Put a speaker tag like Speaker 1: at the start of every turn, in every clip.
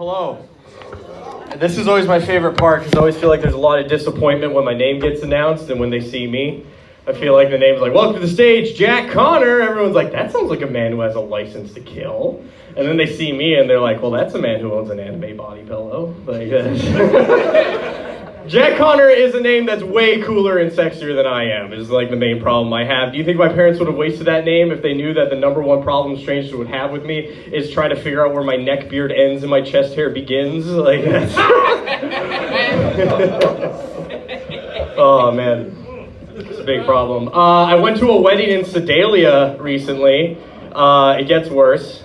Speaker 1: Hello. This is always my favorite part because I always feel like there's a lot of disappointment when my name gets announced and when they see me. I feel like the name's like, welcome to the stage, Jack Connor. Everyone's like, that sounds like a man who has a license to kill. And then they see me and they're like, well, that's a man who owns an anime body pillow. Like, Jack Connor is a name that's way cooler and sexier than I am, is like the main problem I have. Do you think my parents would have wasted that name if they knew that the number one problem strangers would have with me is trying to figure out where my neck beard ends and my chest hair begins? Like, that's... Oh, man. It's a big problem. I went to a wedding in Sedalia recently. It gets worse.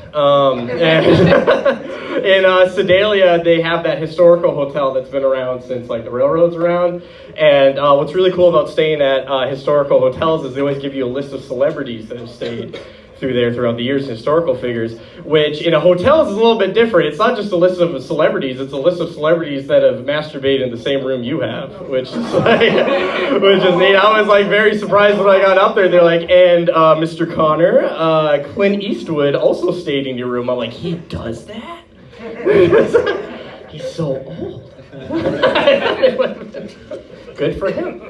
Speaker 1: In Sedalia, they have that historical hotel that's been around since like the railroad's around. And what's really cool about staying at historical hotels is they always give you a list of celebrities that have stayed through there throughout the years, historical figures, which in a hotel is a little bit different. It's not just a list of celebrities, it's a list of celebrities that have masturbated in the same room you have, which is like, which is neat. I was like very surprised when I got up there. They're like, and Mr. Connor, Clint Eastwood also stayed in your room. I'm like, he does that? He's so old. Good for him.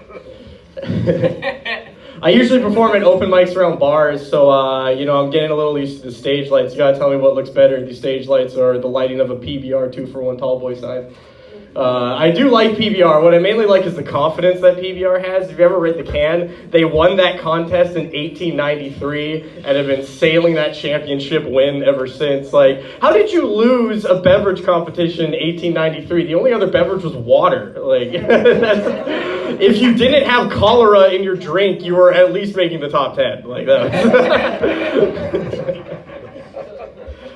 Speaker 1: I usually perform at open mics around bars, so I'm getting a little used to the stage lights. You gotta tell me what looks better, the stage lights or the lighting of a PBR 2-for-1 tall boy sign. I do like PBR. What I mainly like is the confidence that PBR has. If you ever read The Can, they won that contest in 1893 and have been sailing that championship win ever since. Like, how did you lose a beverage competition in 1893? The only other beverage was water. Like, if you didn't have cholera in your drink, you were at least making the top 10. Like that.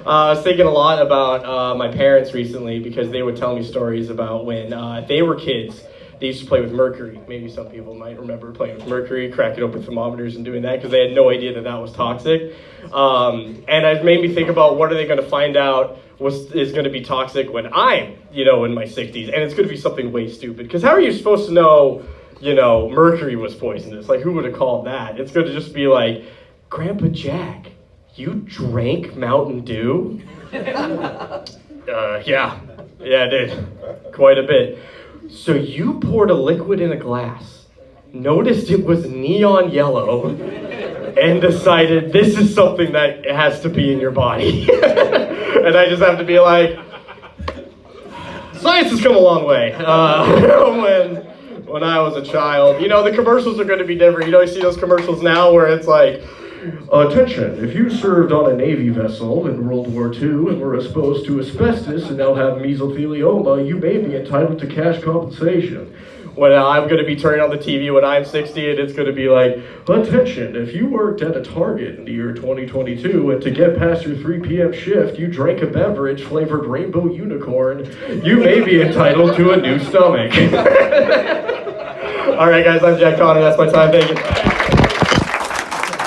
Speaker 1: I was thinking a lot about my parents recently because they would tell me stories about when they were kids. They used to play with mercury. Maybe some people might remember playing with mercury, cracking open thermometers and doing that because they had no idea that that was toxic. And it made me think about what are they going to find out is going to be toxic when I'm, in my 60s. And it's going to be something way stupid. Because how are you supposed to know, mercury was poisonous? Like, who would have called that? It's going to just be like, Grandpa Jack, you drank Mountain Dew? Yeah, I did. Quite a bit. So you poured a liquid in a glass, noticed it was neon yellow, and decided this is something that has to be in your body. And I just have to be like, science has come a long way. When I was a child, the commercials are going to be different. You see those commercials now where it's like, attention, if you served on a Navy vessel in World War II and were exposed to asbestos and now have mesothelioma, you may be entitled to cash compensation. When I'm going to be turning on the TV when I'm 60 and it's going to be like, attention, if you worked at a Target in the year 2022 and to get past your 3 p.m. shift, you drank a beverage flavored Rainbow Unicorn, you may be entitled to a new stomach. All right, guys, I'm Jack Connor. That's my time. Thank you.